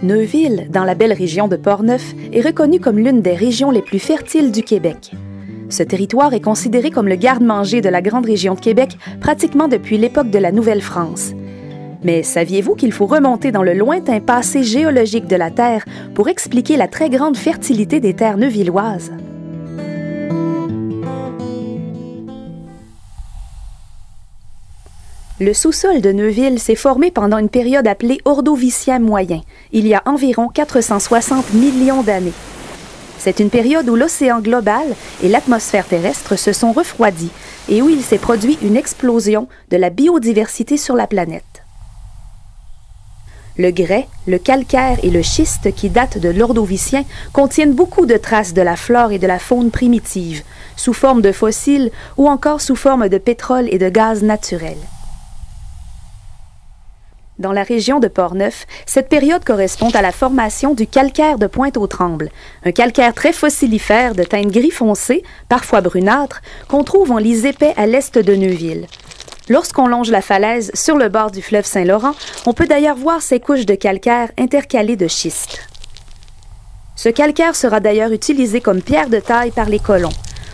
Neuville, dans la belle région de Portneuf, est reconnue comme l'une des régions les plus fertiles du Québec. Ce territoire est considéré comme le garde-manger de la grande région de Québec pratiquement depuis l'époque de la Nouvelle-France. Mais saviez-vous qu'il faut remonter dans le lointain passé géologique de la Terre pour expliquer la très grande fertilité des terres neuvilloises? Le sous-sol de Neuville s'est formé pendant une période appelée Ordovicien moyen, il y a environ 460 millions d'années. C'est une période où l'océan global et l'atmosphère terrestre se sont refroidis et où il s'est produit une explosion de la biodiversité sur la planète. Le grès, le calcaire et le schiste qui datent de l'Ordovicien contiennent beaucoup de traces de la flore et de la faune primitive, sous forme de fossiles ou encore sous forme de pétrole et de gaz naturels. Dans la région de Portneuf, cette période correspond à la formation du calcaire de Pointe-aux-Trembles, un calcaire très fossilifère de teinte gris foncé, parfois brunâtre, qu'on trouve en lits épais à l'est de Neuville. Lorsqu'on longe la falaise sur le bord du fleuve Saint-Laurent, on peut d'ailleurs voir ces couches de calcaire intercalées de schiste. Ce calcaire sera d'ailleurs utilisé comme pierre de taille par les colons.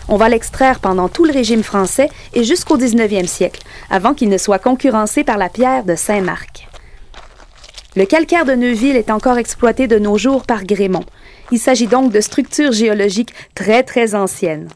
On va l'extraire pendant tout le régime français et jusqu'au 19e siècle, avant qu'il ne soit concurrencé par la pierre de Saint-Marc. Le calcaire de Neuville est encore exploité de nos jours par Grémont. Il s'agit donc de structures géologiques très anciennes.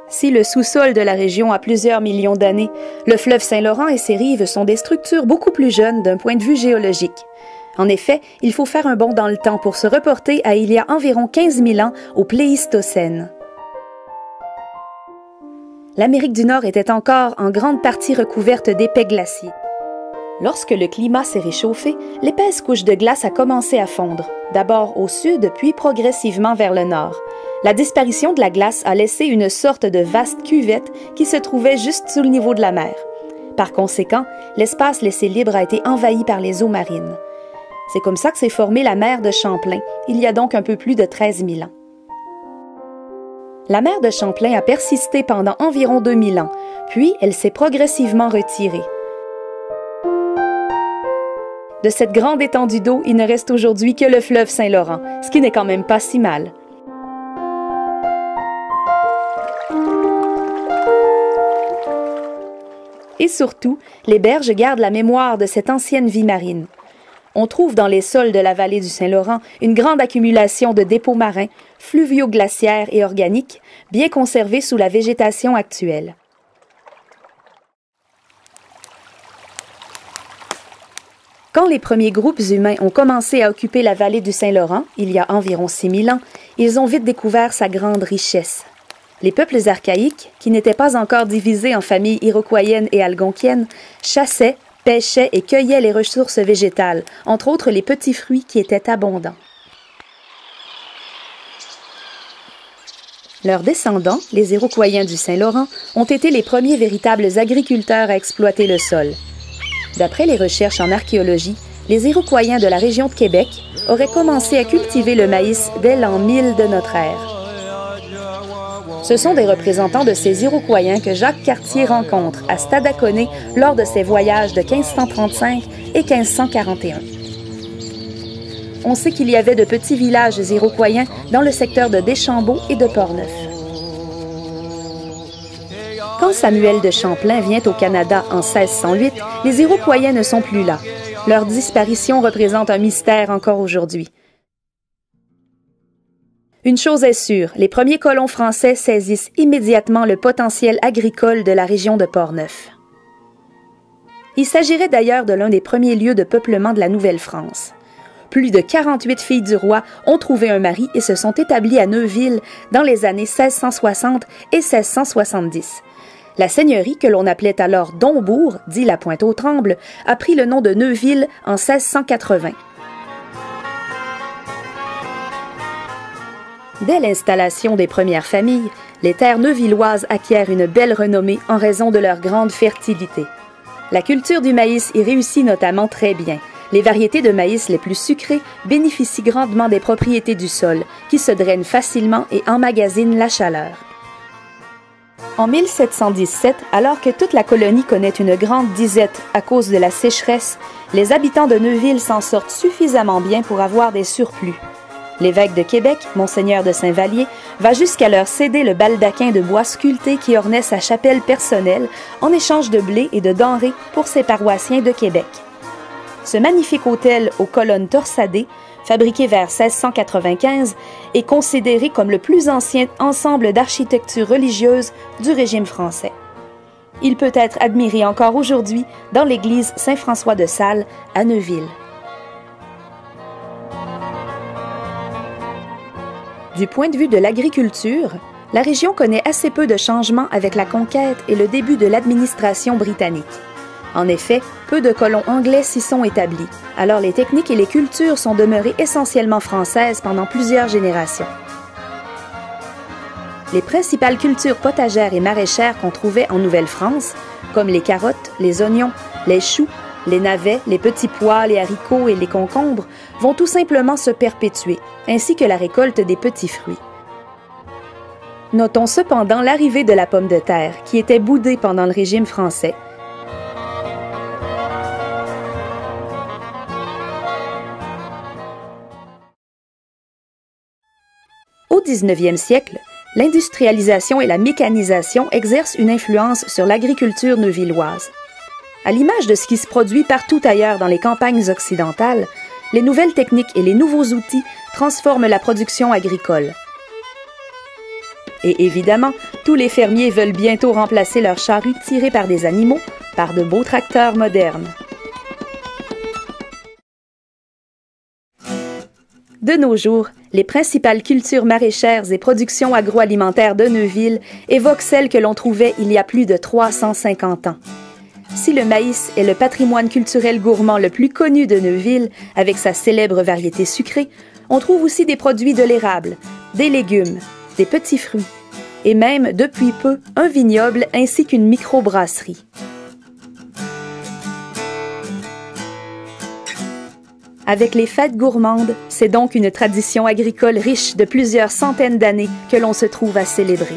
Si le sous-sol de la région a plusieurs millions d'années, le fleuve Saint-Laurent et ses rives sont des structures beaucoup plus jeunes d'un point de vue géologique. En effet, il faut faire un bond dans le temps pour se reporter à il y a environ 15 000 ans au Pléistocène. L'Amérique du Nord était encore en grande partie recouverte d'épais glaciers. Lorsque le climat s'est réchauffé, l'épaisse couche de glace a commencé à fondre, d'abord au sud puis progressivement vers le nord. La disparition de la glace a laissé une sorte de vaste cuvette qui se trouvait juste sous le niveau de la mer. Par conséquent, l'espace laissé libre a été envahi par les eaux marines. C'est comme ça que s'est formée la mer de Champlain, il y a donc un peu plus de 13 000 ans. La mer de Champlain a persisté pendant environ 2000 ans, puis elle s'est progressivement retirée. De cette grande étendue d'eau, il ne reste aujourd'hui que le fleuve Saint-Laurent, ce qui n'est quand même pas si mal. Et surtout, les berges gardent la mémoire de cette ancienne vie marine. On trouve dans les sols de la vallée du Saint-Laurent une grande accumulation de dépôts marins, fluvio-glaciaires et organiques, bien conservés sous la végétation actuelle. Quand les premiers groupes humains ont commencé à occuper la vallée du Saint-Laurent, il y a environ 6000 ans, ils ont vite découvert sa grande richesse. Les peuples archaïques, qui n'étaient pas encore divisés en familles iroquoiennes et algonquiennes, chassaient, pêchaient et cueillaient les ressources végétales, entre autres les petits fruits qui étaient abondants. Leurs descendants, les Iroquoiens du Saint-Laurent, ont été les premiers véritables agriculteurs à exploiter le sol. D'après les recherches en archéologie, les Iroquoiens de la région de Québec auraient commencé à cultiver le maïs dès l'an 1000 de notre ère. Ce sont des représentants de ces Iroquoiens que Jacques Cartier rencontre à Stadacone lors de ses voyages de 1535 et 1541. On sait qu'il y avait de petits villages iroquoiens dans le secteur de Deschambault et de Portneuf. Quand Samuel de Champlain vient au Canada en 1608, les Iroquoiens ne sont plus là. Leur disparition représente un mystère encore aujourd'hui. Une chose est sûre, les premiers colons français saisissent immédiatement le potentiel agricole de la région de Portneuf. Il s'agirait d'ailleurs de l'un des premiers lieux de peuplement de la Nouvelle-France. Plus de 48 filles du roi ont trouvé un mari et se sont établies à Neuville dans les années 1660 et 1670. La seigneurie, que l'on appelait alors Dombourg, dit la Pointe-aux-Trembles, a pris le nom de Neuville en 1680. Dès l'installation des premières familles, les terres neuvilloises acquièrent une belle renommée en raison de leur grande fertilité. La culture du maïs y réussit notamment très bien. Les variétés de maïs les plus sucrées bénéficient grandement des propriétés du sol, qui se draine facilement et emmagasinent la chaleur. En 1717, alors que toute la colonie connaît une grande disette à cause de la sécheresse, les habitants de Neuville s'en sortent suffisamment bien pour avoir des surplus. L'évêque de Québec, Monseigneur de Saint-Vallier, va jusqu'à leur céder le baldaquin de bois sculpté qui ornait sa chapelle personnelle en échange de blé et de denrées pour ses paroissiens de Québec. Ce magnifique hôtel aux colonnes torsadées, fabriqué vers 1695, est considéré comme le plus ancien ensemble d'architecture religieuse du régime français. Il peut être admiré encore aujourd'hui dans l'église Saint-François de Sales à Neuville. Du point de vue de l'agriculture, la région connaît assez peu de changements avec la conquête et le début de l'administration britannique. En effet, peu de colons anglais s'y sont établis, alors les techniques et les cultures sont demeurées essentiellement françaises pendant plusieurs générations. Les principales cultures potagères et maraîchères qu'on trouvait en Nouvelle-France, comme les carottes, les oignons, les choux, les navets, les petits pois, les haricots et les concombres, vont tout simplement se perpétuer, ainsi que la récolte des petits fruits. Notons cependant l'arrivée de la pomme de terre, qui était boudée pendant le régime français. Au 19e siècle, l'industrialisation et la mécanisation exercent une influence sur l'agriculture neuvilloise. À l'image de ce qui se produit partout ailleurs dans les campagnes occidentales, les nouvelles techniques et les nouveaux outils transforment la production agricole. Et évidemment, tous les fermiers veulent bientôt remplacer leurs charrues tirées par des animaux par de beaux tracteurs modernes. De nos jours, les principales cultures maraîchères et productions agroalimentaires de Neuville évoquent celles que l'on trouvait il y a plus de 350 ans. Si le maïs est le patrimoine culturel gourmand le plus connu de Neuville, avec sa célèbre variété sucrée, on trouve aussi des produits de l'érable, des légumes, des petits fruits, et même, depuis peu, un vignoble ainsi qu'une microbrasserie. Avec les fêtes gourmandes, c'est donc une tradition agricole riche de plusieurs centaines d'années que l'on se trouve à célébrer.